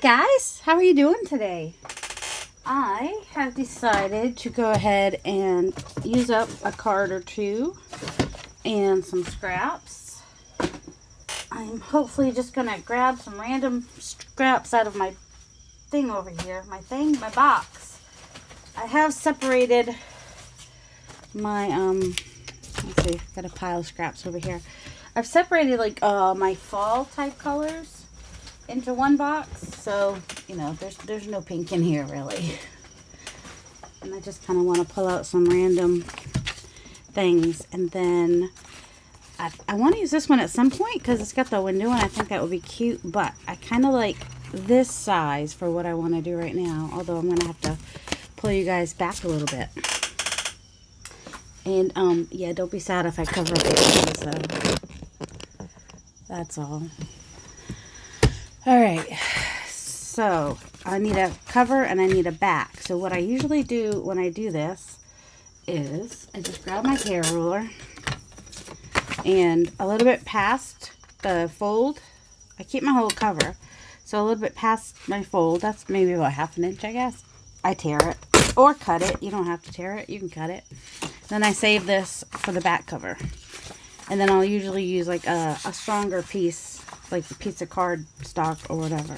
guys, how are you doing today? I have decided to go ahead and use up a card or two and some scraps. I'm hopefully just going to grab some random scraps out of my thing over here. My box. I have separated my, let's see, got a pile of scraps over here. I've separated like my fall type colors into one box, so you know there's no pink in here really, and I just kind of want to pull out some random things. And then I want to use this one at some point because it's got the window and I think that would be cute, but I kind of like this size for what I want to do right now, although I'm gonna have to pull you guys back a little bit. And yeah, don't be sad if I cover up the edges though. That's all. Alright, so I need a cover and I need a back. So what I usually do when I do this is I just grab my hair ruler and a little bit past the fold, I keep my whole cover. So a little bit past my fold, that's maybe about 1/2 inch I guess, I tear it. Or cut it. You don't have to tear it, you can cut it. Then I save this for the back cover. And then I'll usually use like a stronger piece, like a piece of card stock or whatever.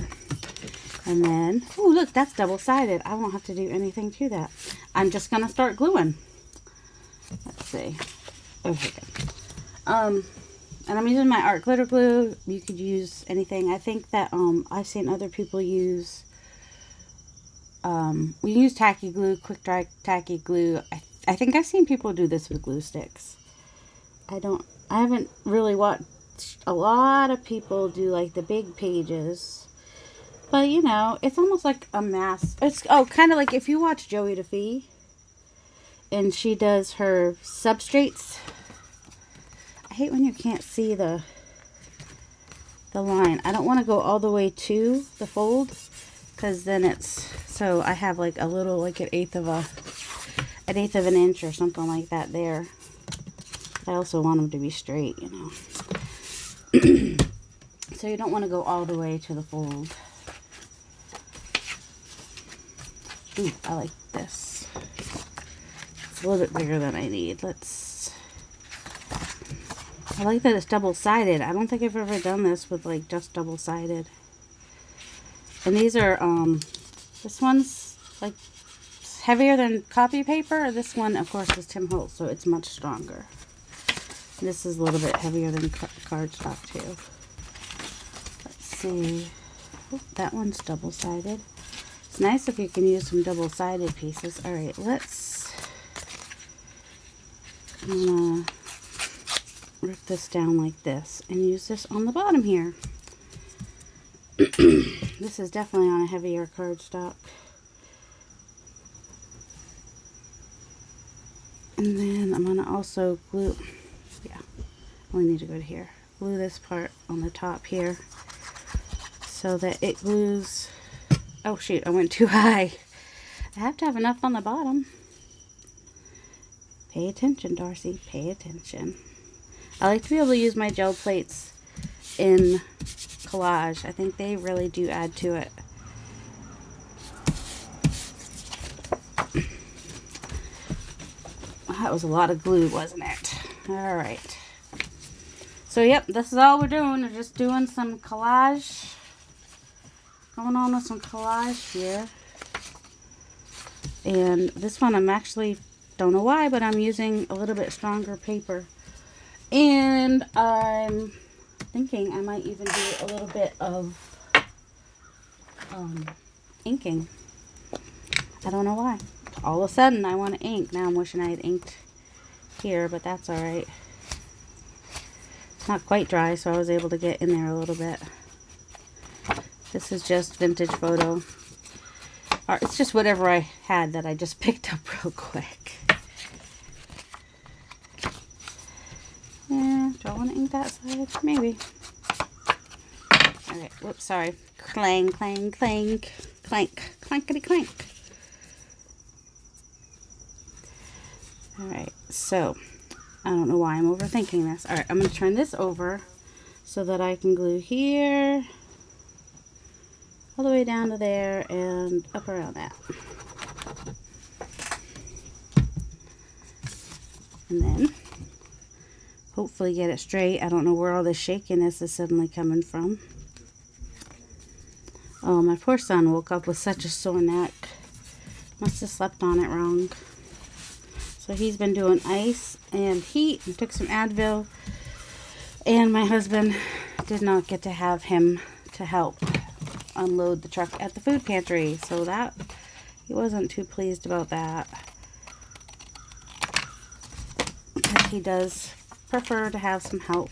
And then, oh look, that's double-sided. I won't have to do anything to that. I'm just going to start gluing. Let's see. Okay. And I'm using my art glitter glue. You could use anything. I think that I've seen other people use, we use tacky glue, quick dry tacky glue. I think I've seen people do this with glue sticks. I haven't really watched a lot of people do like the big pages, but you know, it's almost like a mass. It's kind of like if you watch Joey DeFee and she does her substrates. I hate when you can't see the line. I don't want to go all the way to the fold because then it's, so I have like a little, like an eighth of an inch or something like that there. I also want them to be straight, you know. So you don't want to go all the way to the fold. Ooh, I like this. It's a little bit bigger than I need. I like that it's double-sided. I don't think I've ever done this with like just double-sided. And these are, this one's like heavier than copy paper. This one, of course, is Tim Holtz, so it's much stronger. This is a little bit heavier than cardstock too. Let's see. Oh, that one's double-sided. It's nice if you can use some double-sided pieces. Alright, I'm gonna rip this down like this and use this on the bottom here. This is definitely on a heavier cardstock. And then I'm gonna also glue, yeah, I only need to go to here. Glue this part on the top here so that it glues. Oh shoot, I went too high. I have to have enough on the bottom. Pay attention, Darcy, pay attention. I like to be able to use my gel plates in collage. I think they really do add to it. That was a lot of glue, wasn't it? Alright. So, yep, this is all we're doing. We're just doing some collage. Going on with some collage here. And this one I'm actually, don't know why, but I'm using a little bit stronger paper. And I'm thinking I might even do a little bit of inking. I don't know why. All of a sudden I want to ink. Now I'm wishing I had inked here, but that's alright. It's not quite dry, so I was able to get in there a little bit. This is just vintage photo. Or it's just whatever I had that I just picked up real quick. Yeah, do I want to ink that side? Maybe. Alright, whoops, sorry. Clang, clang, clank. Clank, clankety clank. Alright, so I don't know why I'm overthinking this. Alright, I'm going to turn this over so that I can glue here, all the way down to there and up around that. And then hopefully get it straight. I don't know where all this shakiness is suddenly coming from. Oh, my poor son woke up with such a sore neck. Must have slept on it wrong. So he's been doing ice and heat and took some Advil. And my husband did not get to have him to help unload the truck at the food pantry. So that, he wasn't too pleased about that. Because he does prefer to have some help.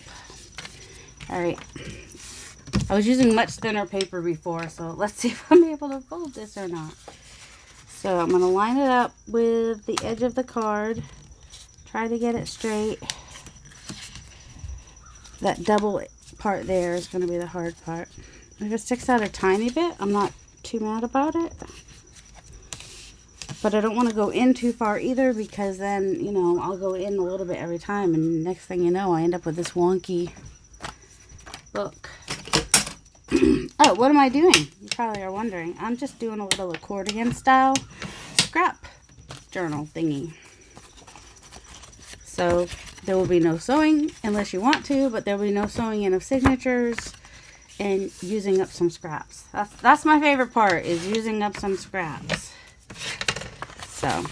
Alright. I was using much thinner paper before, so let's see if I'm able to fold this or not. So I'm going to line it up with the edge of the card. Try to get it straight. That double part there is going to be the hard part. If it sticks out a tiny bit, I'm not too mad about it. But I don't want to go in too far either, because then, you know, I'll go in a little bit every time, and next thing you know, I end up with this wonky book. Oh, what am I doing? You probably are wondering. I'm just doing a little accordion style scrap journal thingy. So there will be no sewing unless you want to, but there will be no sewing in of signatures and using up some scraps. That's my favorite part, is using up some scraps. So,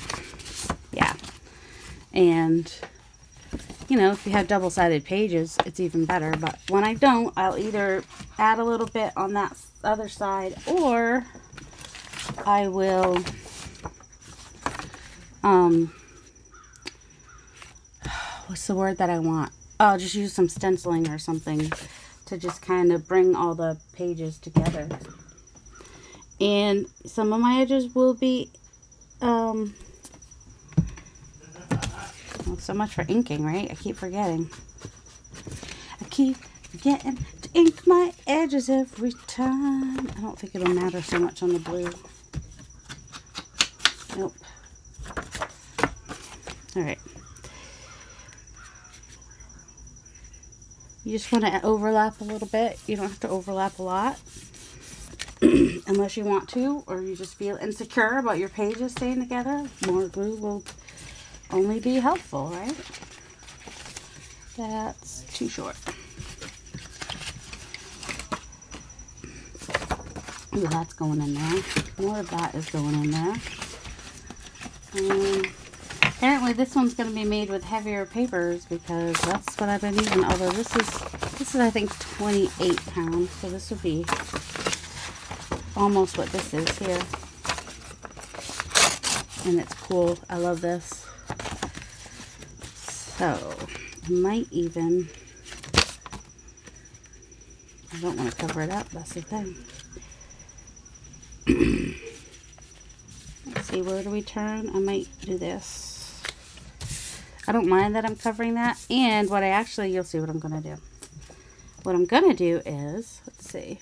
yeah. And, you know, if you have double-sided pages, it's even better. But when I don't, I'll either add a little bit on that other side, or I will, what's the word that I want? I'll just use some stenciling or something to just kind of bring all the pages together. And some of my edges will be, well, so much for inking, right? I keep forgetting. I keep forgetting to ink my edges every time. I don't think it'll matter so much on the blue. Nope. Alright. You just want to overlap a little bit. You don't have to overlap a lot. Unless you want to, or you just feel insecure about your pages staying together. More glue will only be helpful, right? That's too short. Ooh, that's going in there. More of that is going in there. Apparently this one's going to be made with heavier papers, because that's what I've been using. Although this is I think 28 pounds, so this would be almost what this is here. And it's cool. I love this. So I might even, I don't want to cover it up, that's the thing. Let's see, where do we turn? I might do this. I don't mind that I'm covering that. And what I actually, you'll see what I'm going to do. What I'm going to do is, let's see,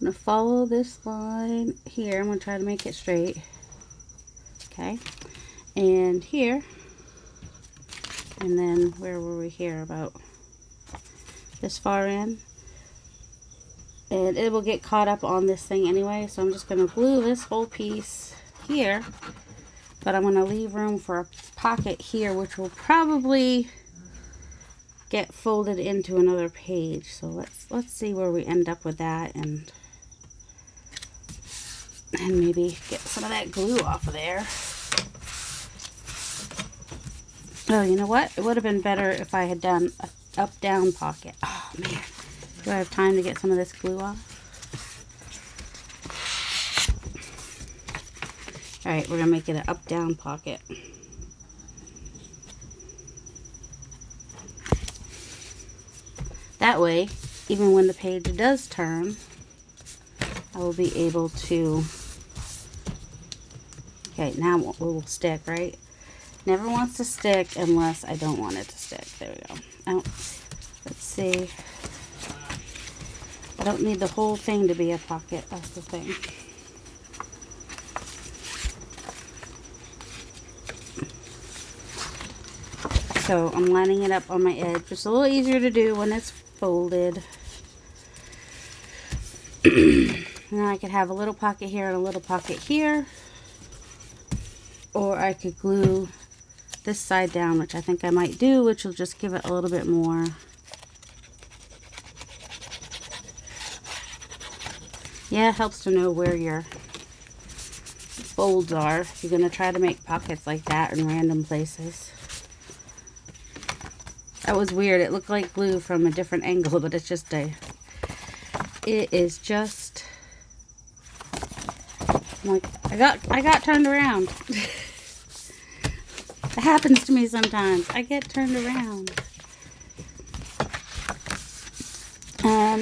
I'm going to follow this line here. I'm going to try to make it straight. Okay. And here. And then, where were we here? About this far in. And it will get caught up on this thing anyway. So I'm just going to glue this whole piece here. But I'm going to leave room for a pocket here, which will probably get folded into another page. So let's see where we end up with that, and maybe get some of that glue off of there. Oh, you know what? It would have been better if I had done an up-down pocket. Oh, man. Do I have time to get some of this glue off? Alright, we're going to make it an up-down pocket. That way, even when the page does turn, I will be able to... Okay, now it will stick, right? Never wants to stick unless I don't want it to stick. There we go. Oh, let's see. I don't need the whole thing to be a pocket. That's the thing. So I'm lining it up on my edge. Just a little easier to do when it's folded. And then I could have a little pocket here and a little pocket here. Or I could glue this side down, which I think I might do, which will just give it a little bit more. Yeah, it helps to know where your folds are if you're going to try to make pockets like that in random places. That was weird. It looked like glue from a different angle, but it's just it is just, I'm like, I got turned around. It happens to me sometimes. I get turned around.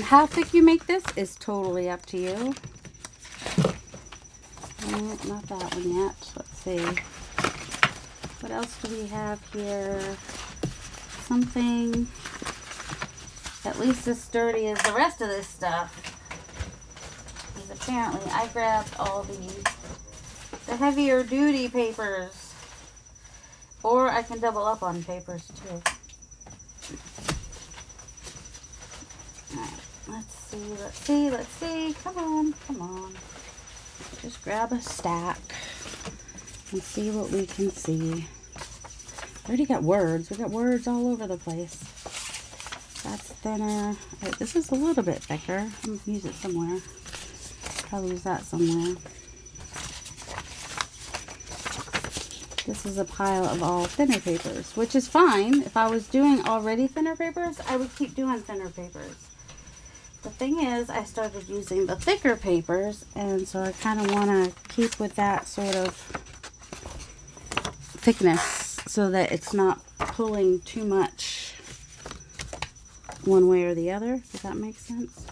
How thick you make this is totally up to you. Oh, not that one yet. Let's see. What else do we have here? Something at least as sturdy as the rest of this stuff. Because apparently I grabbed all the heavier duty papers. Or I can double up on papers too. Alright, let's see. Come on. Just grab a stack and see what we can see. I already got words. We got words all over the place. That's thinner. Right, this is a little bit thicker. I'm going to use it somewhere. Probably use that somewhere. This is a pile of all thinner papers, which is fine. If I was doing already thinner papers, I would keep doing thinner papers. The thing is, I started using the thicker papers, and so I kind of want to keep with that sort of thickness so that it's not pulling too much one way or the other. Does that make sense?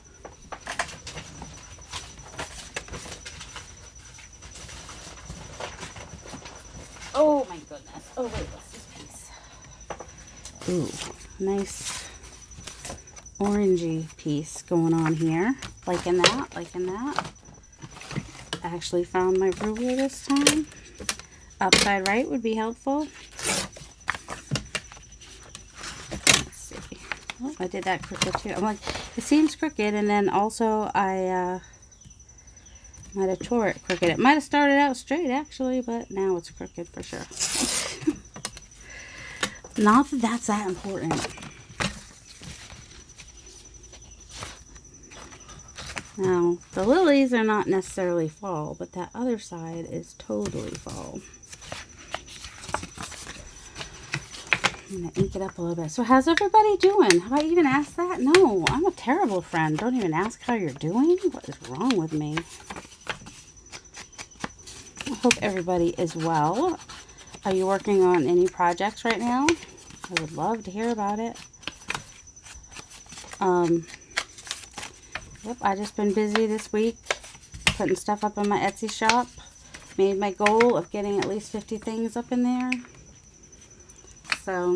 Oh my goodness. Oh wait, what's this piece? Ooh, nice orangey piece going on here. Liking that, liking that. I actually found my ruler this time. Upside right would be helpful. Let's see. Oh, I did that crooked too. I'm like, it seems crooked, and then also I might have tore it crooked. It might have started out straight actually, but now it's crooked for sure. Not that that's that important. Now, the lilies are not necessarily fall, but that other side is totally fall. I'm going to ink it up a little bit. So how's everybody doing? Have I even asked that? No, I'm a terrible friend. Don't even ask how you're doing. What is wrong with me? I hope everybody is well. Are you working on any projects right now? I would love to hear about it. Yep, I just been busy this week putting stuff up in my Etsy shop. Made my goal of getting at least 50 things up in there. So,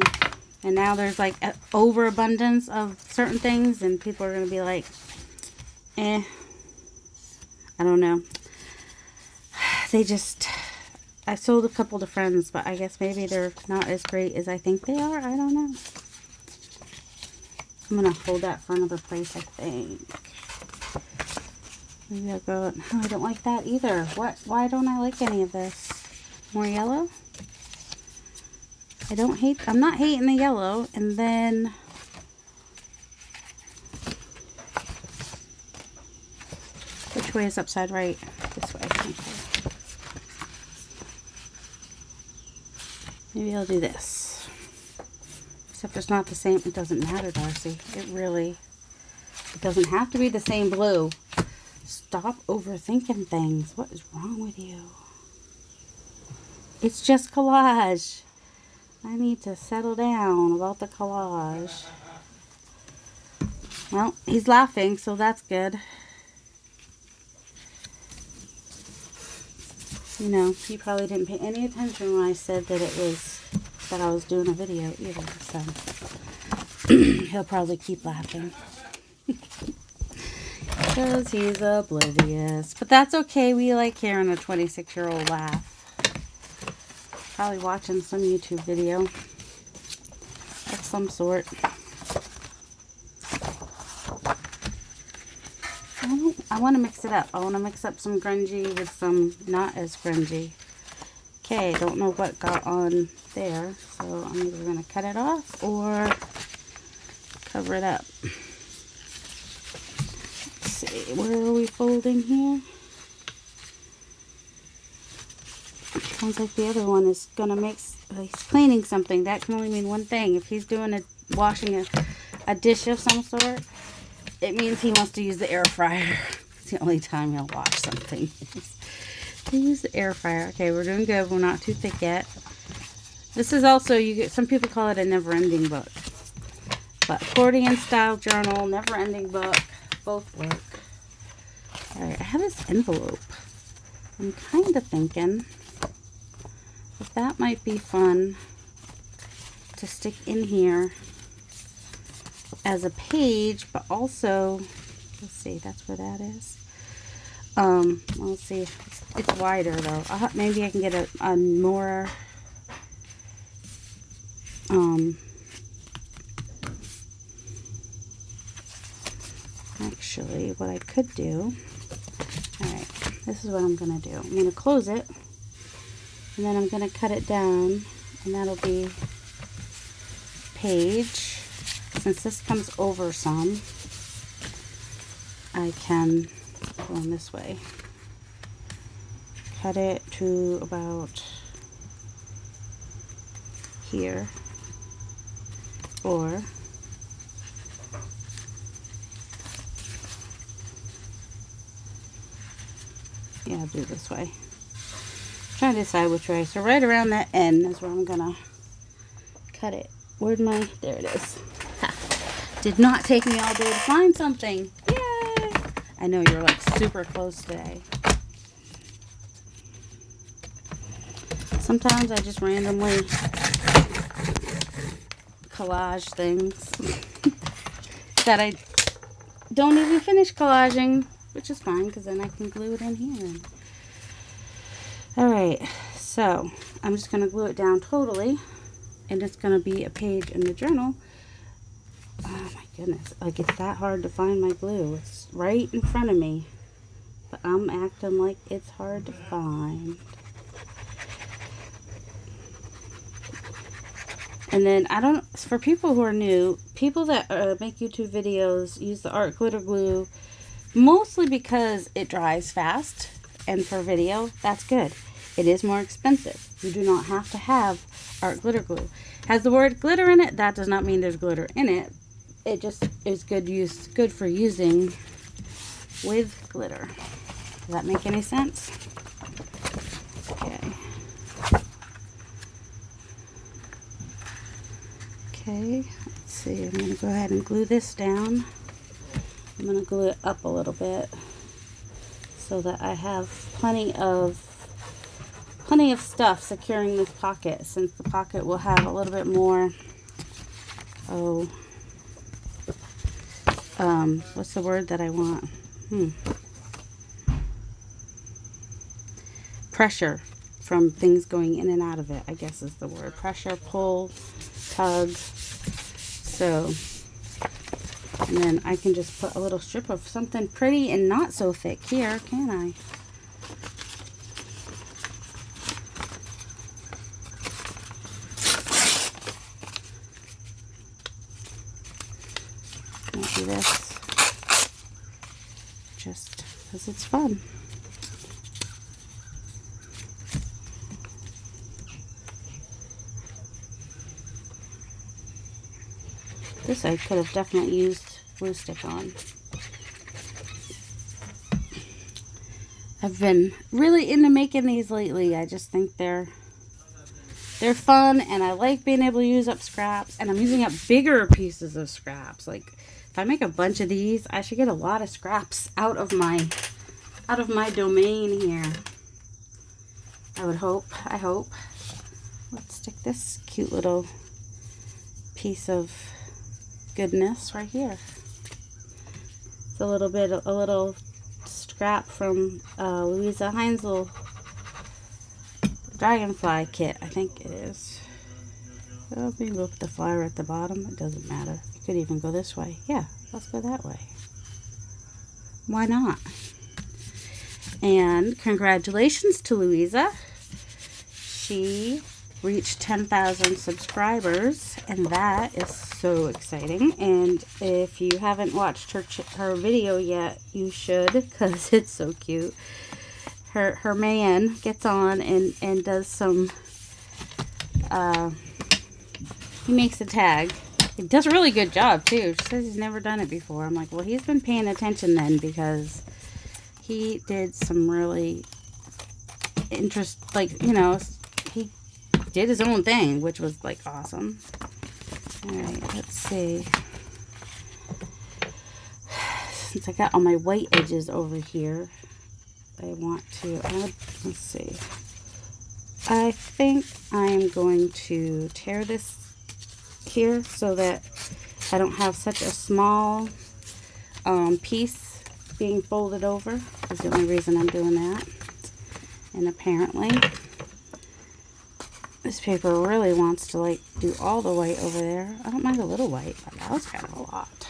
and now there's like an overabundance of certain things, and people are going to be like, I don't know. I sold a couple to friends, but I guess maybe they're not as great as I think they are. I don't know. I'm going to hold that for another place, I think. Maybe I'll go, oh, I don't like that either. Why don't I like any of this? More yellow? I'm not hating the yellow. And then, which way is upside right? This way. Okay. Maybe I'll do this. Except it's not the same. It doesn't matter, Darcy. It doesn't have to be the same blue. Stop overthinking things. What is wrong with you? It's just collage. I need to settle down about the collage. Well, he's laughing, so that's good. You know, he probably didn't pay any attention when I said that I was doing a video either, so he'll probably keep laughing. Because he's oblivious. But that's okay. We like hearing a 26-year-old laugh. Probably watching some YouTube video of some I want to mix it up. I want to mix up some grungy with some not as grungy. Okay, don't know what got on there, so I'm either going to cut it off or cover it up. Let's see, where are we folding here? Sounds like the other one is going to mix, he's cleaning something. That can only mean one thing. If he's doing washing a dish of some sort, it means he wants to use the air fryer. It's the only time he'll wash something. To use the air fryer. Okay, we're doing good. We're not too thick yet. This is also, some people call it a never-ending book. But accordion style journal, never-ending book, both work. Alright, I have this envelope. I'm kind of thinking that might be fun to stick in here as a page, but also, let's see, that's where that is. Let's see, it's wider though. Maybe I can get a more, actually, what I could do, alright, this is what I'm going to do. I'm going to close it, and then I'm going to cut it down, and that'll be page. Since this comes over some, I can go on this way. Cut it to about here, or yeah, I'll do it this way. Trying to decide which way. So right around that end is where I'm gonna cut it. Where'd my, there it is. Ha. Did not take me all day to find something. Yay! I know you're like super close today. Sometimes I just randomly collage things that I don't even finish collaging, which is fine because then I can glue it in here. Alright, so I'm just going to glue it down totally, and it's going to be a page in the journal. Oh my goodness, like it's that hard to find my glue. It's right in front of me, but I'm acting like it's hard to find. And then for people who are new, people that make YouTube videos use the art glitter glue mostly because it dries fast, and for video, that's good. It is more expensive. You do not have to have art glitter glue. Has the word glitter in it, that does not mean there's glitter in it. It just is good for using with glitter. Does that make any sense? Okay. Okay, let's see, I'm going to go ahead and glue this down. I'm going to glue it up a little bit so that I have plenty of stuff securing this pocket, since the pocket will have a little bit more, what's the word that I want? Pressure from things going in and out of it, I guess is the word. Pressure, pull, tug. So, and then I can just put a little strip of something pretty and not so thick here, can I? I'll do this just because it's fun. This I could have definitely used glue stick on. I've been really into making these lately. I just think they're fun, and I like being able to use up scraps, and I'm using up bigger pieces of scraps. Like if I make a bunch of these, I should get a lot of scraps out of my domain here. I would hope. I hope. Let's stick this cute little piece of goodness right here. It's a little scrap from Louisa Heinzel Dragonfly kit, I think it is. Oh, maybe we'll put the flower at the bottom. It doesn't matter. You could even go this way. Yeah, let's go that way. Why not? And congratulations to Louisa. She reached 10,000 subscribers, and that is so exciting. And if you haven't watched her video yet, you should, because it's so cute. Her man gets on and does some, he makes a tag. He does a really good job too. She says he's never done it before. I'm like, well, he's been paying attention then, because he did some really like, you know, he did his own thing, which was like awesome. All right, let's see. Since I got all my white edges over here, I want to add, let's see. I think I'm going to tear this here so that I don't have such a small piece being folded over. That's the only reason I'm doing that. And apparently this paper really wants to like do all the white over there. I don't mind a little white, but that was kind of a lot.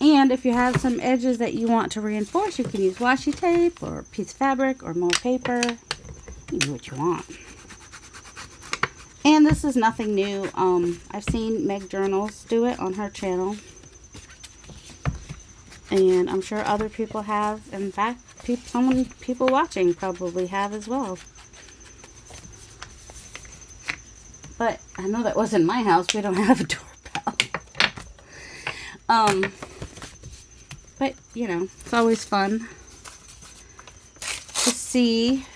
And if you have some edges that you want to reinforce, you can use washi tape or a piece of fabric or more paper. You do what you want. And this is nothing new. I've seen Meg Journals do it on her channel. And I'm sure other people have. In fact, some people watching probably have as well. But I know that wasn't my house. We don't have a doorbell. But, you know, it's always fun to see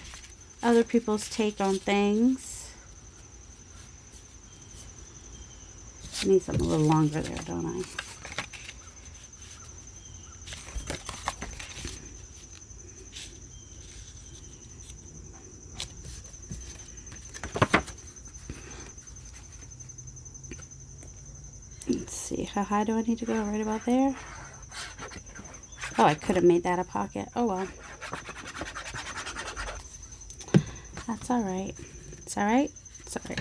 other people's take on things. I need something a little longer there, don't I? Let's see, how high do I need to go? Right about there? Oh, I could have made that a pocket. Oh well. That's alright. It's alright. It's alright.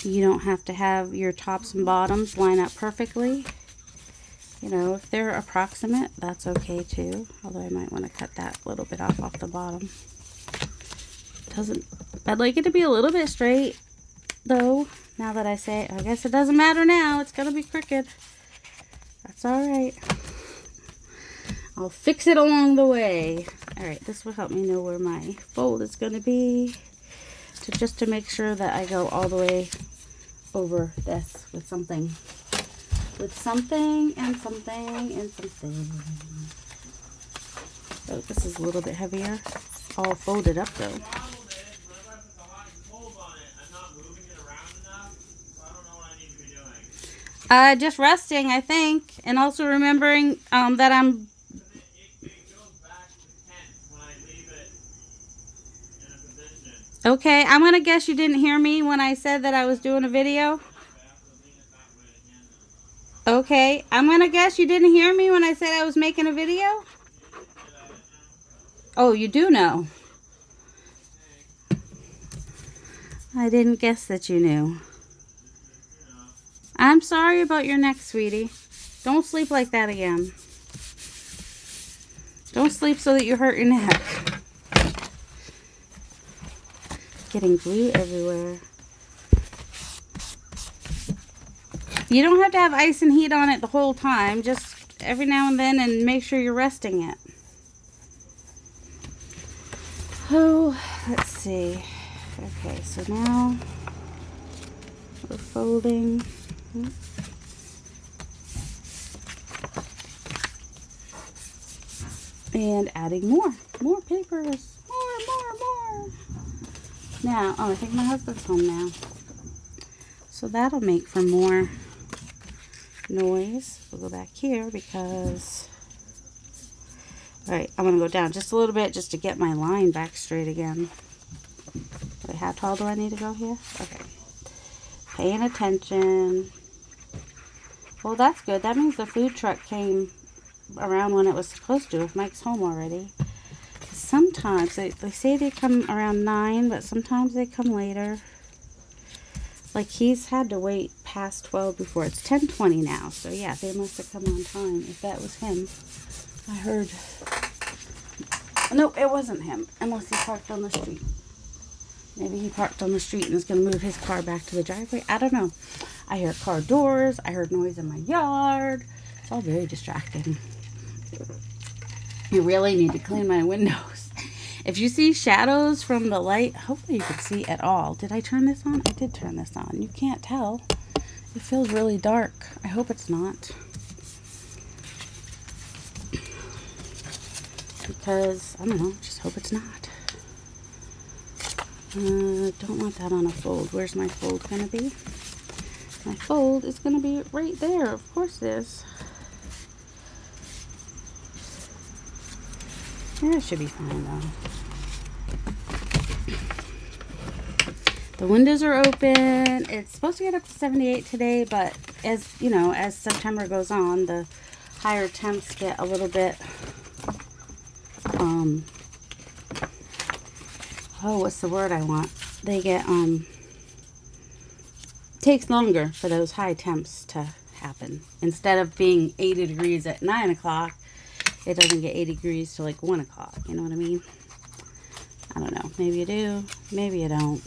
You don't have to have your tops and bottoms line up perfectly. You know, if they're approximate, that's okay too. Although I might want to cut that little bit off the bottom. I'd like it to be a little bit straight, though. Now that I say it, I guess it doesn't matter now. It's gonna be crooked. That's alright. I'll fix it along the way. Alright, this will help me know where my fold is gonna be. Just to make sure that I go all the way over this with something. With something and something and something. So this is a little bit heavier. It's all folded up though. Just resting, I think, and also remembering that I'm. It goes back to 10 when I leave it in a position. Okay, I'm gonna guess you didn't hear me when I said that I was doing a video. Okay, I'm gonna guess you didn't hear me when I said I was making a video. Oh, you do know. I didn't guess that you knew. I'm sorry about your neck, sweetie. Don't sleep like that again. Don't sleep so that you hurt your neck. Getting glue everywhere. You don't have to have ice and heat on it the whole time. Just every now and then, and make sure you're resting it. Oh, let's see. Okay, so now we're folding. And adding more papers. More. Now, oh, I think my husband's home now. So that'll make for more noise. We'll go back here because, all right, I'm going to go down just a little bit just to get my line back straight again. Wait, how tall do I need to go here? Okay. Paying attention. Well, that's good. That means the food truck came around when it was supposed to, if Mike's home already. Sometimes, they say they come around 9, but sometimes they come later. Like, he's had to wait past 12 before. It's 10:20 now. So yeah, they must have come on time if that was him. I heard. No, it wasn't him. Unless he parked on the street. Maybe he parked on the street and is going to move his car back to the driveway. I don't know. I hear car doors. I heard noise in my yard. It's all very distracting. You really need to clean my windows. If you see shadows from the light, hopefully you can see at all. Did I turn this on? I did turn this on. You can't tell. It feels really dark. I hope it's not. Because, I don't know, just hope it's not. Don't want that on a fold. Where's my fold going to be? My fold is going to be right there. Of course it is. Yeah, it should be fine though. The windows are open. It's supposed to get up to 78 today, but as you know, as September goes on, the higher temps get a little bit oh, what's the word I want? They get takes longer for those high temps to happen. Instead of being 80 degrees at 9 o'clock, it doesn't get 80 degrees till like 1 o'clock. You know what I mean? I don't know. Maybe you do. Maybe you don't.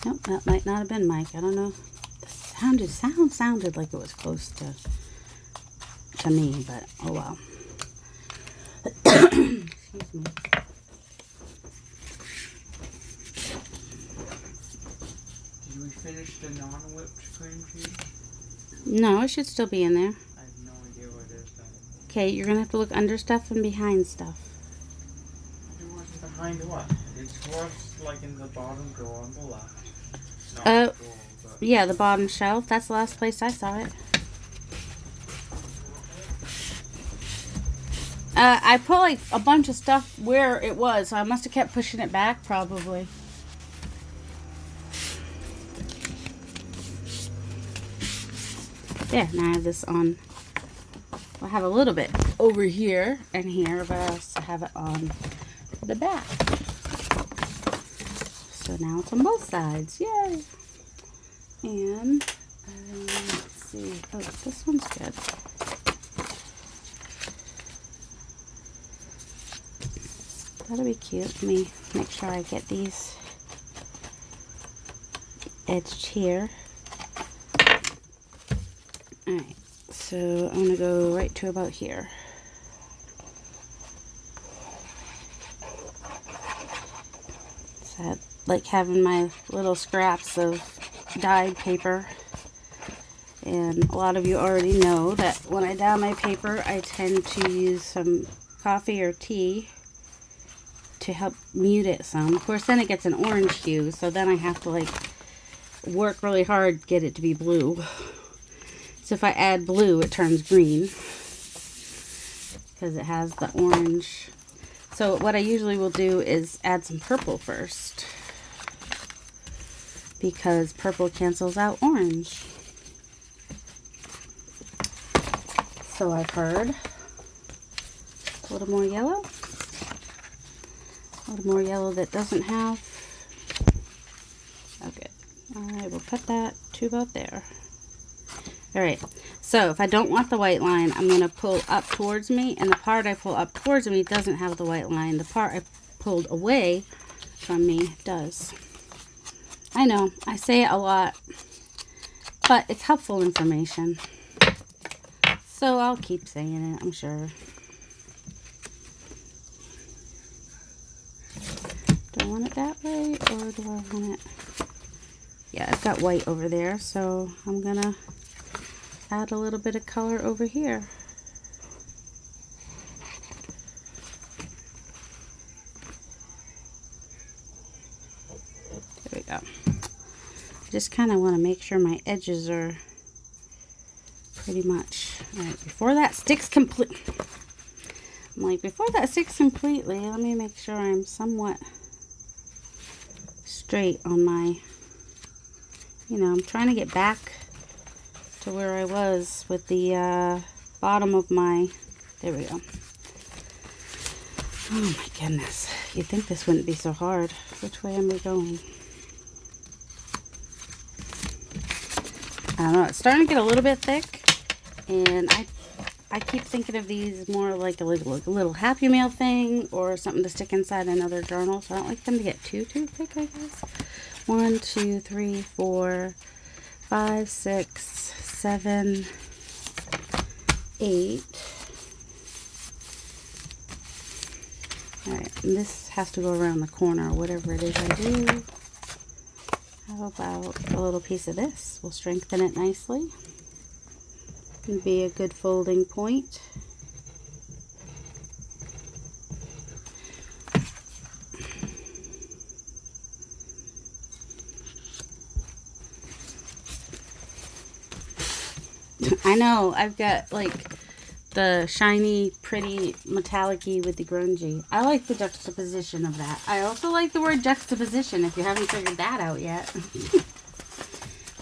Nope, that might not have been Mike. I don't know. The sound sounded like it was close to me, but oh well. Excuse me. Did we finish the non-whipped cream cheese? No, it should still be in there. I have no idea what it is. Okay, you're going to have to look under stuff and behind stuff. It wasn't behind what? It was like in the bottom drawer on the left. Oh, yeah, the bottom shelf. That's the last place I saw it. I put like a bunch of stuff where it was, so I must have kept pushing it back probably. There, now I have this on. I have a little bit over here and here, but I also have it on the back. So now it's on both sides. Yay! And let's see. Oh, this one's good. That'll be cute. Let me make sure I get these edged here. Alright, so I'm going to go right to about here. So I like having my little scraps of dyed paper. And a lot of you already know that when I dye my paper, I tend to use some coffee or tea to help mute it some. Of course, then it gets an orange hue, so then I have to like work really hard to get it to be blue. So if I add blue, it turns green because it has the orange. So what I usually will do is add some purple first because purple cancels out orange. So I've heard. A little more yellow. A little more yellow that doesn't have. Okay. Alright, we'll put that to about there. Alright, so if I don't want the white line, I'm going to pull up towards me, and the part I pull up towards me doesn't have the white line. The part I pulled away from me does. I know, I say it a lot, but it's helpful information. So I'll keep saying it, I'm sure. Do I want it that way, or do I want it? Yeah, I've got white over there, so I'm going to add a little bit of color over here. There we go. I just kind of want to make sure my edges are pretty much. Alright, before that sticks complete. I'm like, before that sticks completely, let me make sure I'm somewhat straight on my, you know, I'm trying to get back to where I was with the bottom of my, there we go. Oh my goodness. You'd think this wouldn't be so hard. Which way am I going? I don't know, it's starting to get a little bit thick, and I keep thinking of these more like a little Happy Meal thing or something to stick inside another journal, so I don't like them to get too thick, I guess. 1, 2, 3, 4, 5, 6, 7, 8. Alright, and this has to go around the corner, whatever it is I do. How about a little piece of this? We'll strengthen it nicely and be a good folding point. I know, I've got like the shiny, pretty, metallic-y with the grungy. I like the juxtaposition of that. I also like the word juxtaposition, if you haven't figured that out yet.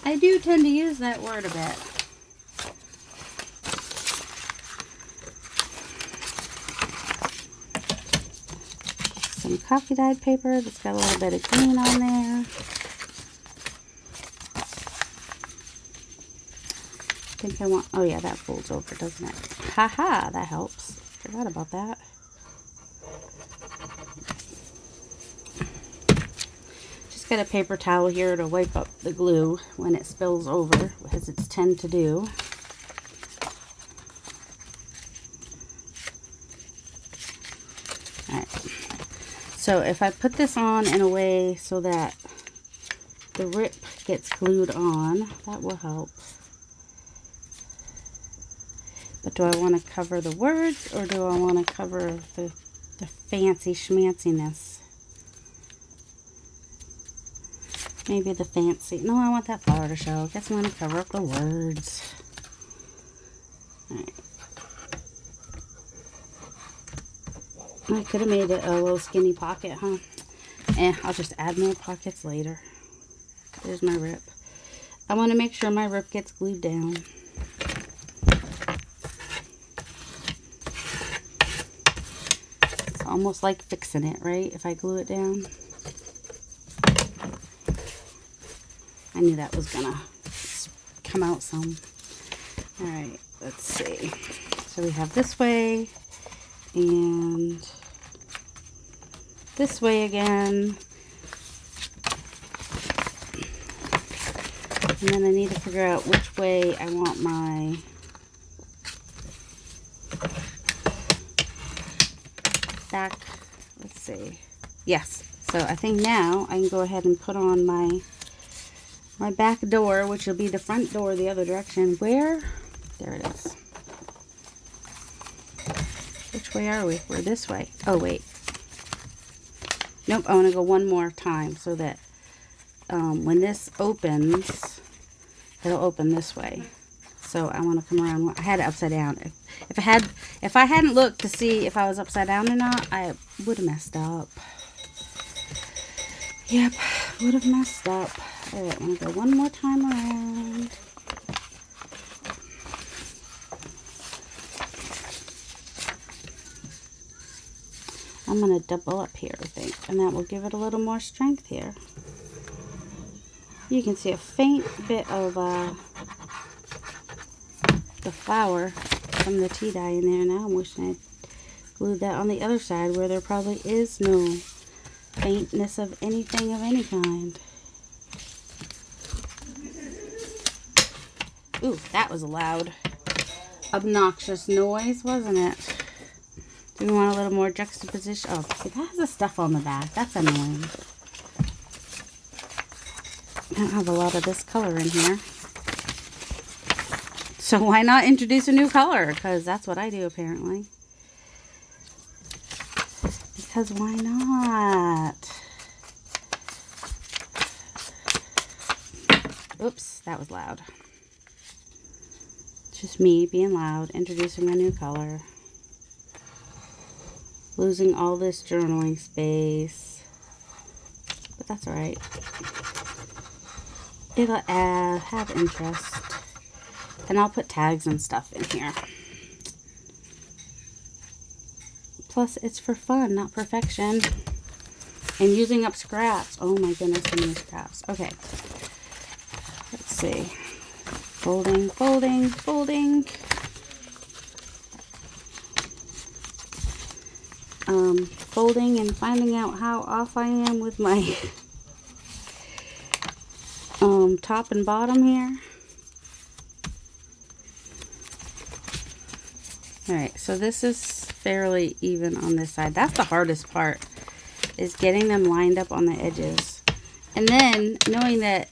I do tend to use that word a bit. Some coffee dyed paper that's got a little bit of green on there. I think I want, oh yeah, that folds over, doesn't it? Haha, that helps. Forgot about that. Just got a paper towel here to wipe up the glue when it spills over, as it's tend to do. Alright, so if I put this on in a way so that the rip gets glued on, that will help. But do I want to cover the words, or do I want to cover the fancy schmanciness? Maybe the fancy. No, I want that flower to show. I guess I'm going to cover up the words. Alright. I could have made it a little skinny pocket, huh? I'll just add more pockets later. There's my rip. I want to make sure my rip gets glued down. Almost like fixing it, right? If I glue it down. I knew that was gonna come out some. Alright, let's see. So we have this way and this way again. And then I need to figure out which way I want my back. Let's see. Yes. So I think now I can go ahead and put on my back door, which will be the front door the other direction. Where? There it is. Which way are we? We're this way. Oh, wait. Nope. I want to go one more time so that when this opens, it'll open this way. So I want to come around. I had it upside down. If I hadn't looked to see if I was upside down or not, I would have messed up. Yep, would have messed up. Alright, I'm going to go one more time around. I'm going to double up here, I think, and that will give it a little more strength here. You can see a faint bit of the flower from the tea dye in there. Now I'm wishing I'd glued that on the other side where there probably is no faintness of anything of any kind. Ooh, that was a loud, obnoxious noise, wasn't it? Do we want a little more juxtaposition? Oh, see, that has the stuff on the back. That's annoying. I don't have a lot of this color in here. So why not introduce a new color? Because that's what I do, apparently. Because why not? Oops, that was loud. Just me being loud, introducing a new color. Losing all this journaling space. But that's alright. It'll have interest. And I'll put tags and stuff in here. Plus, it's for fun, not perfection. And using up scraps. Oh my goodness, so many scraps. Okay. Let's see. Folding, folding, folding. Folding and finding out how off I am with my top and bottom here. Alright, so this is fairly even on this side. That's the hardest part, is getting them lined up on the edges. And then knowing that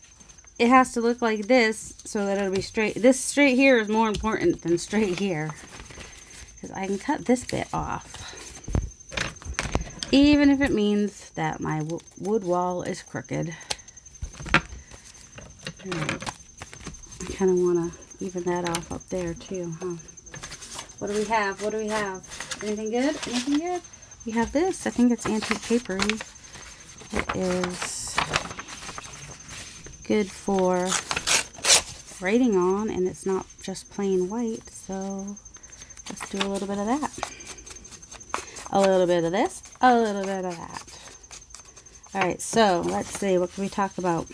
it has to look like this so that it'll be straight. This straight here is more important than straight here, because I can cut this bit off. Even if it means that my wood wall is crooked. Alright. I kind of want to even that off up there too, huh? What do we have? What do we have? Anything good? Anything good? We have this. I think it's antique papery. It is good for writing on, and it's not just plain white. So let's do a little bit of that. A little bit of this. A little bit of that. Alright, so let's see. What can we talk about?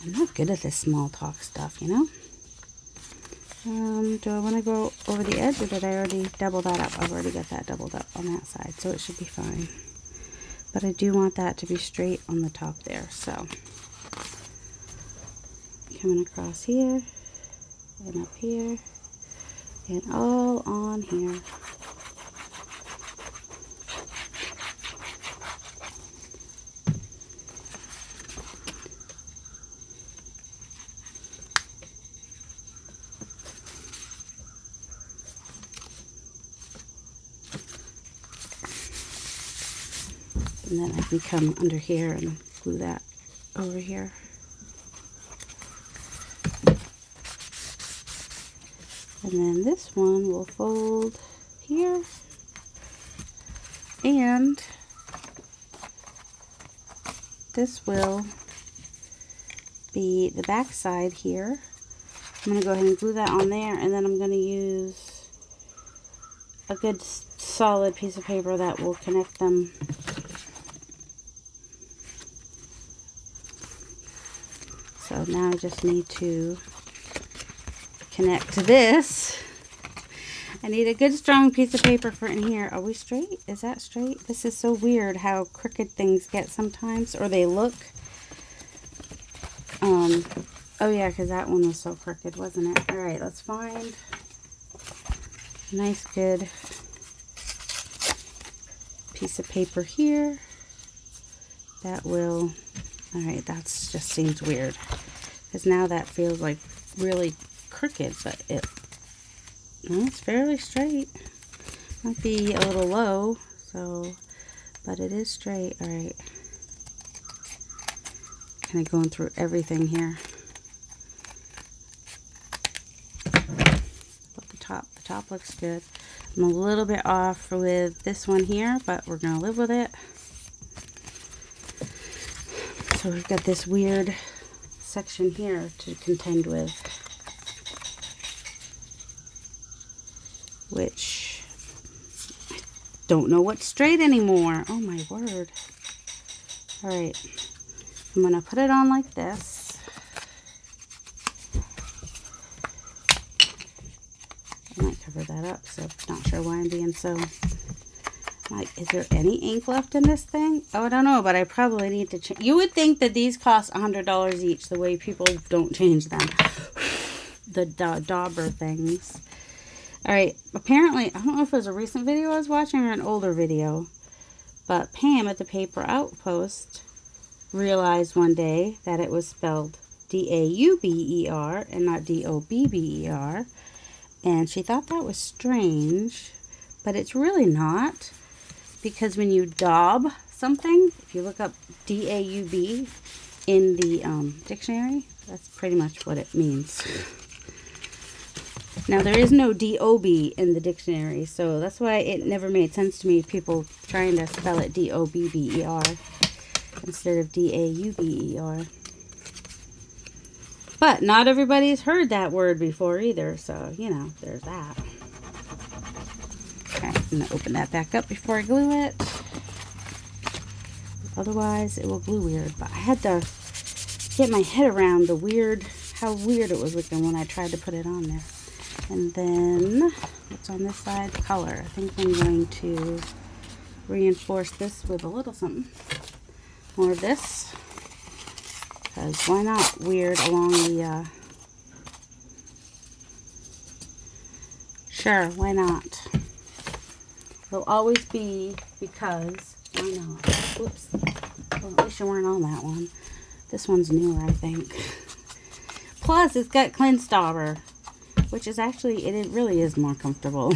I'm not good at this small talk stuff, you know? Do I want to go over the edge, or did I already double that up? I've already got that doubled up on that side, so it should be fine. But I do want that to be straight on the top there, so. Coming across here, and up here, and all on here. And then I can come under here and glue that over here. And then this one will fold here. And this will be the back side here. I'm going to go ahead and glue that on there, and then I'm going to use a good solid piece of paper that will connect them. So now I just need to connect to this. I need a good strong piece of paper for in here. Are we straight? Is that straight? This is so weird how crooked things get sometimes, or they look. Oh yeah, because that one was so crooked, wasn't it? Alright, let's find a nice good piece of paper here. That will, alright, that just seems weird. Because now that feels like really crooked, but it's fairly straight. Might be a little low, so, but it is straight. Alright. Kind of going through everything here. But the top looks good. I'm a little bit off with this one here, but we're going to live with it. So we've got this weird section here to contend with, which I don't know what's straight anymore. Oh my word. Alright, I'm going to put it on like this. I might cover that up, so not sure why I'm being so... Like, is there any ink left in this thing? Oh, I don't know, but I probably need to change. You would think that these cost $100 each, the way people don't change them. The dauber things. Alright, apparently, I don't know if it was a recent video I was watching or an older video, but Pam at the Paper Outpost realized one day that it was spelled D-A-U-B-E-R and not D-O-B-B-E-R, and she thought that was strange, but it's really not. Because when you daub something, if you look up D-A-U-B in the dictionary, that's pretty much what it means. Now, there is no D-O-B in the dictionary, so that's why it never made sense to me, people trying to spell it D-O-B-B-E-R instead of D-A-U-B-E-R. But not everybody's heard that word before either, so, you know, there's that. Okay, I'm going to open that back up before I glue it. Otherwise, it will glue weird. But I had to get my head around the weird, how weird it was looking when I tried to put it on there. And then, what's on this side? Color. I think I'm going to reinforce this with a little something. More of this. Because why not weird along the, sure, why not? It'll always be because, why not? Whoops. Well, at least you weren't on that one. This one's newer, I think. Plus, it's got cleansed dauber, which is actually, it really is more comfortable.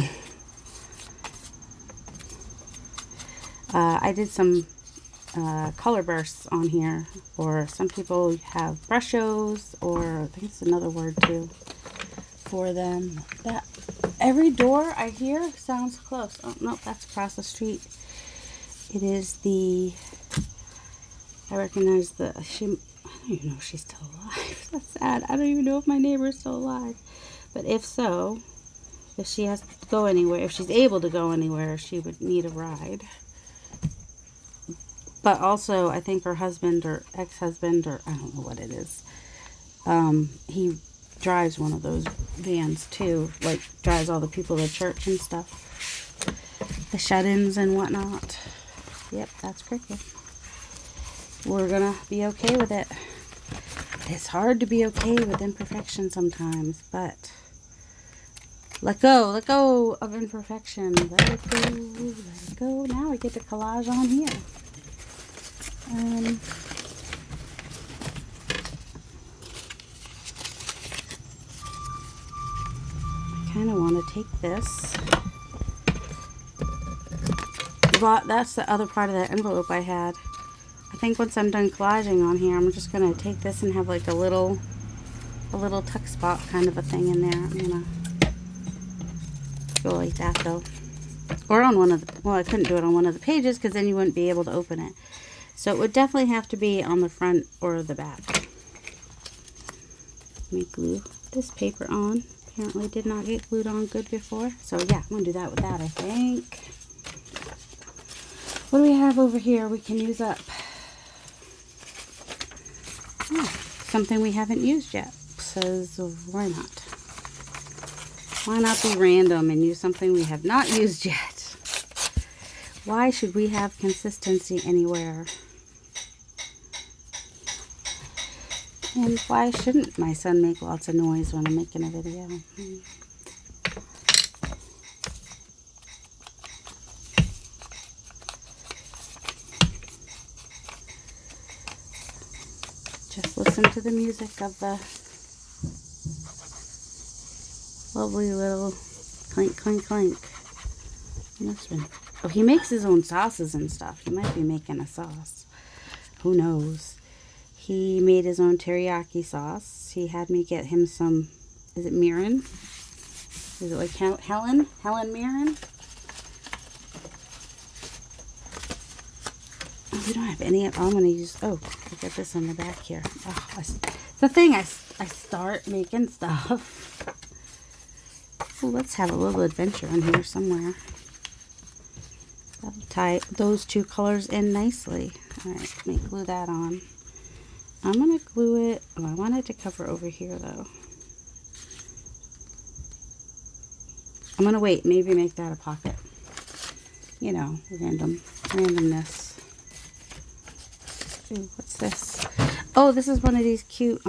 I did some color bursts on here, or some people have brushos, or I think it's another word too for them. That every door I hear sounds close. Oh no, that's across the street. It is the, I recognize the, I don't even know if she's still alive. That's sad. I don't even know if my neighbor is still alive. But if so, if she has to go anywhere, if she's able to go anywhere, she would need a ride. But also, I think her husband or ex-husband, or I don't know what it is, he drives one of those vans too, like drives all the people to church and stuff, the shut-ins and whatnot. Yep, that's cricket. We're gonna be okay with it. It's hard to be okay with imperfection sometimes, but let go of imperfection. Let it go, let it go. Now we get the collage on here. I kind of want to take this. But that's the other part of that envelope I had. I think once I'm done collaging on here, I'm just going to take this and have like a little tuck spot kind of a thing in there. I'm going to go like that though. Or on one of the, well, I couldn't do it on one of the pages because then you wouldn't be able to open it. So it would definitely have to be on the front or the back. Let me glue this paper on. Apparently did not get glued on good before. So yeah, I'm going to do that with that, I think. What do we have over here we can use up? Oh, something we haven't used yet. Says, why not? Why not be random and use something we have not used yet? Why should we have consistency anywhere? And why shouldn't my son make lots of noise when I'm making a video? Just listen to the music of the lovely little clink, clink, clink. Oh, he makes his own sauces and stuff. He might be making a sauce. Who knows? He made his own teriyaki sauce. He had me get him some, is it mirin? Is it like Helen mirin? Oh, we don't have any. I'm going to use, oh, I got this on the back here. Oh, the thing, I start making stuff. Oh, let's have a little adventure in here somewhere. That'll tie those two colors in nicely. All right, let me glue that on. I'm going to glue it. Oh, I want it to cover over here, though. I'm going to wait. Maybe make that a pocket. You know, randomness. Ooh, what's this? Oh, this is one of these cute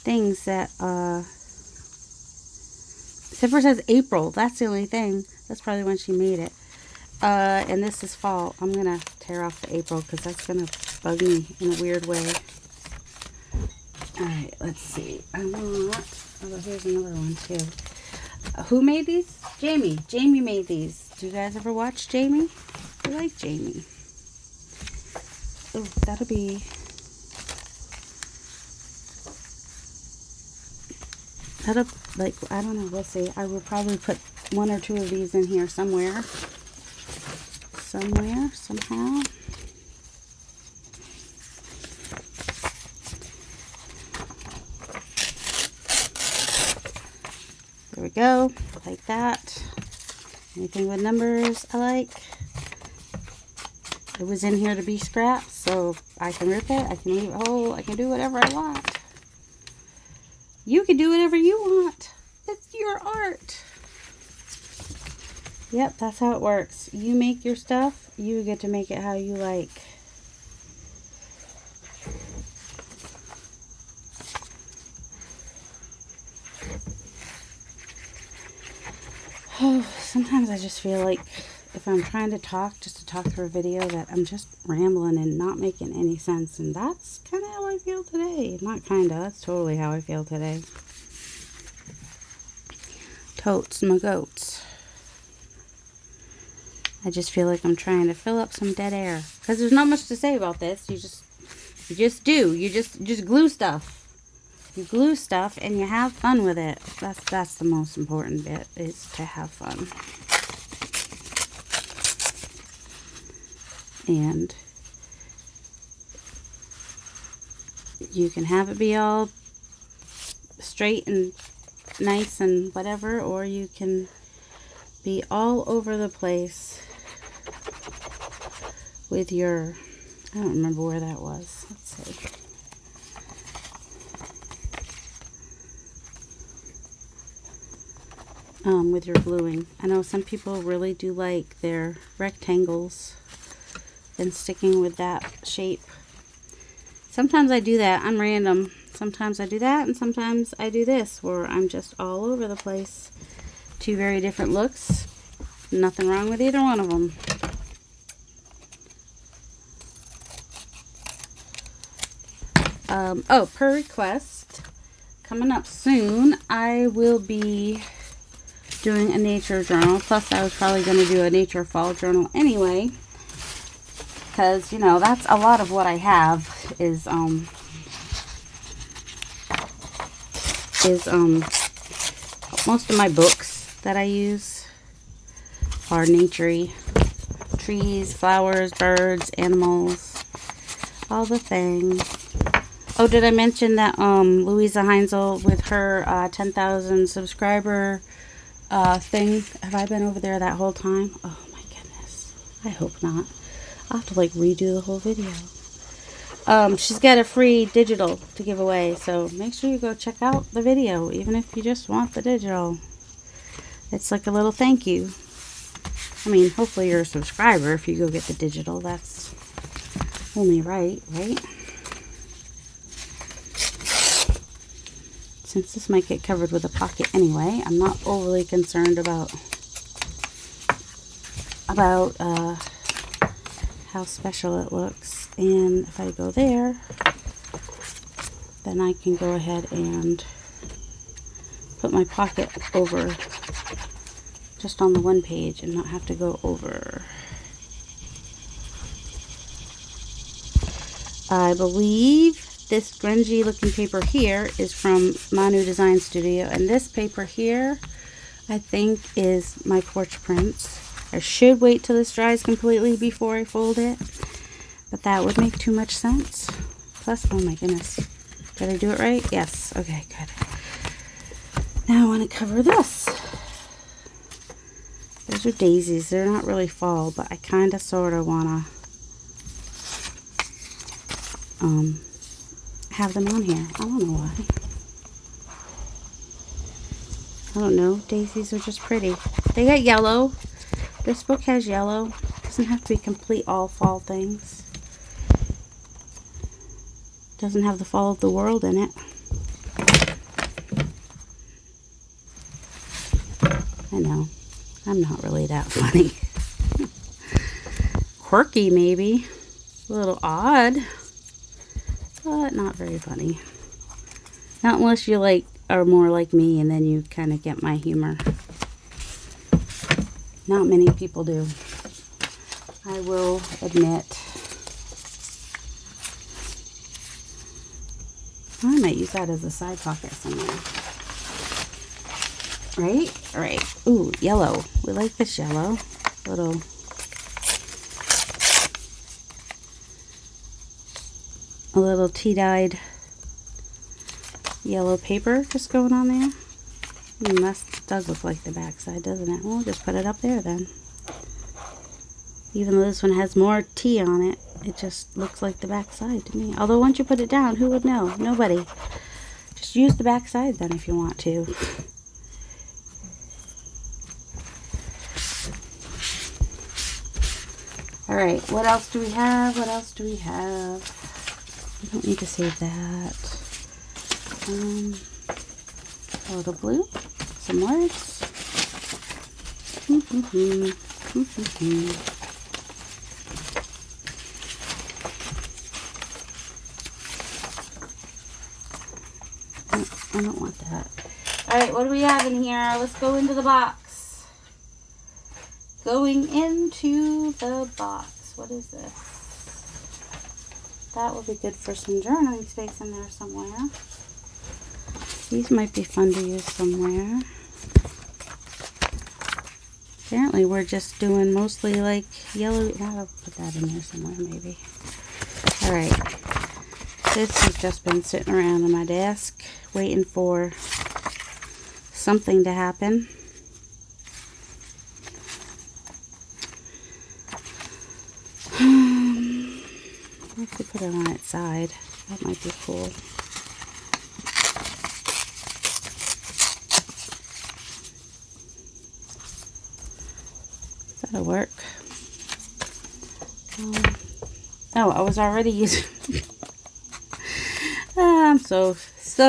things that Zipper says April. That's the only thing. That's probably when she made it. And this is fall. I'm going to tear off the April because that's going to bug me in a weird way. Alright, let's see. I want, oh, here's another one too. Who made these? Jamie. Jamie made these. Do you guys ever watch Jamie? I like Jamie. Oh, that'll be, that'll, like, I don't know, we'll see. I will probably put one or two of these in here somewhere. Somehow. There we go, like that. Anything with numbers I like. It was in here to be scraps, so I can rip it, I can leave it whole, I can do whatever I want. You can do whatever you want. It's your art. Yep, that's how it works. You make your stuff, you get to make it how you like. Oh, sometimes I just feel like if I'm trying to talk, just to talk through a video, that I'm just rambling and not making any sense. And that's kind of how I feel today. Not kind of, that's totally how I feel today. Totes my goats. I just feel like I'm trying to fill up some dead air. Because there's not much to say about this. You just do. You just glue stuff. You glue stuff and you have fun with it. That's the most important bit, is to have fun. And you can have it be all straight and nice and whatever, or you can be all over the place with your, I don't remember where that was. Let's see. With your gluing. I know some people really do like their rectangles and sticking with that shape. Sometimes I do that. I'm random. Sometimes I do that, and sometimes I do this, where I'm just all over the place. Two very different looks. Nothing wrong with either one of them. Oh, per request, coming up soon, I will be doing a nature journal. Plus, I was probably going to do a nature fall journal anyway, because, you know, that's a lot of what I have is most of my books that I use are naturey. Trees, flowers, birds, animals, all the things. Oh, did I mention that Louisa Heinzel with her 10,000 subscriber thing? Have I been over there that whole time? Oh my goodness. I hope not. I'll have to like redo the whole video. She's got a free digital to give away, so make sure you go check out the video, even if you just want the digital. It's like a little thank you. I mean, hopefully you're a subscriber if you go get the digital. That's only right? Since this might get covered with a pocket anyway, I'm not overly concerned about how special it looks. And if I go there, then I can go ahead and put my pocket over just on the one page and not have to go over. I believe this grungy looking paper here is from Manu Design Studio, and this paper here I think is my porch prints. I should wait till this dries completely before I fold it, but that would make too much sense. Plus, oh my goodness, did I do it right? Yes. Okay, good. Now I want to cover this. Those are daisies. They're not really fall, but I kind of sort of want to have them on here. I don't know why. I don't know. Daisies are just pretty. They got yellow. This book has yellow. Doesn't have to be complete all fall things. Doesn't have the fall of the world in it. I know. I'm not really that funny. Quirky, maybe. A little odd. But not very funny. Not unless you are more like me, and then you kind of get my humor. Not many people do, I will admit. I might use that as a side pocket somewhere. Right? All right. Ooh, yellow. We like this yellow. A little tea-dyed yellow paper just going on there. That does look like the back side, doesn't it? We'll just put it up there then. Even though this one has more tea on it, it just looks like the back side to me. Although once you put it down, who would know? Nobody. Just just use the back side then if you want to. Alright, what else do we have? What else do we have? We don't need to save that. A little blue. Some words. I don't want that. Alright, what do we have in here? Let's go into the box. Going into the box. What is this? That will be good for some journaling space in there somewhere. These might be fun to use somewhere. Apparently we're just doing mostly like yellow. I'll put that in there somewhere maybe. Alright. This has just been sitting around on my desk waiting for something to happen. Let's put it on its side. That might be cool. That'll work. Oh, I was already using... I'm so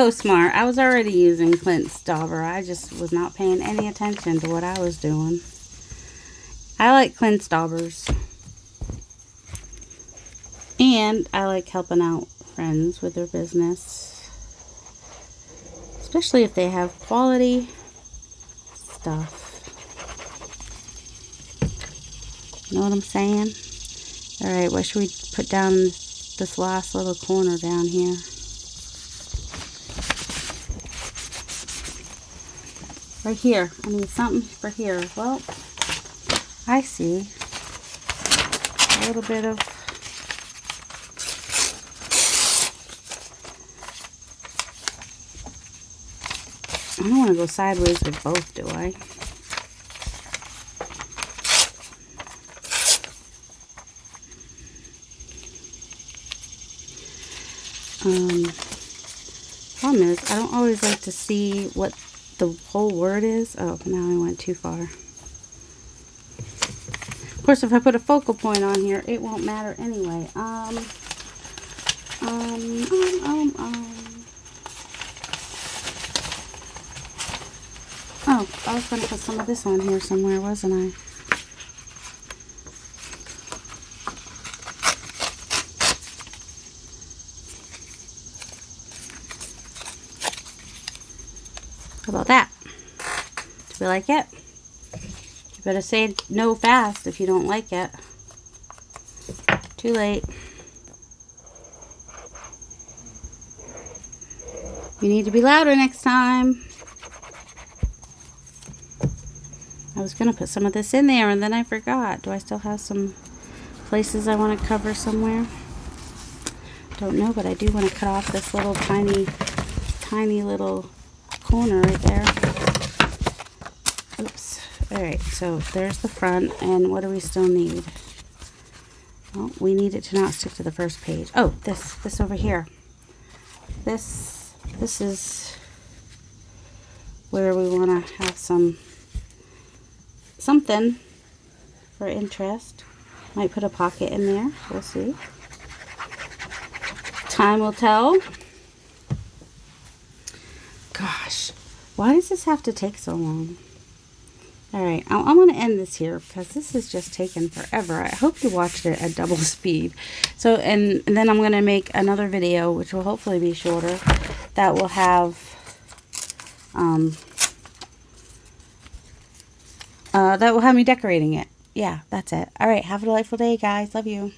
smart. I was already using Clint's dauber. I just was not paying any attention to what I was doing. I like Clint's daubers. And I like helping out friends with their business. Especially if they have quality stuff. You know what I'm saying? Alright, what should we put down this last little corner down here? Right here. I need something for here. Well, I see. A little bit of... I don't want to go sideways with both, do I? Problem is, I don't always like to see what the whole word is. Oh, now I went too far. Of course, if I put a focal point on here, it won't matter anyway. Oh, I was going to put some of this on here somewhere, wasn't I? How about that? Do we like it? You better say no fast if you don't like it. Too late. You need to be louder next time. I was going to put some of this in there and then I forgot. Do I still have some places I want to cover somewhere? Don't know, but I do want to cut off this little tiny little corner right there. Oops. Alright, so there's the front, and what do we still need? Well, we need it to not stick to the first page. Oh, this over here. This is where we want to have something for interest. Might put a pocket in there. We'll see. Time will tell. Gosh, why does this have to take so long? Alright, I'm going to end this here because this is just taking forever. I hope you watched it at double speed. So, and then I'm going to make another video, which will hopefully be shorter, that will have, me decorating it. Yeah, that's it. Alright, have a delightful day, guys. Love you.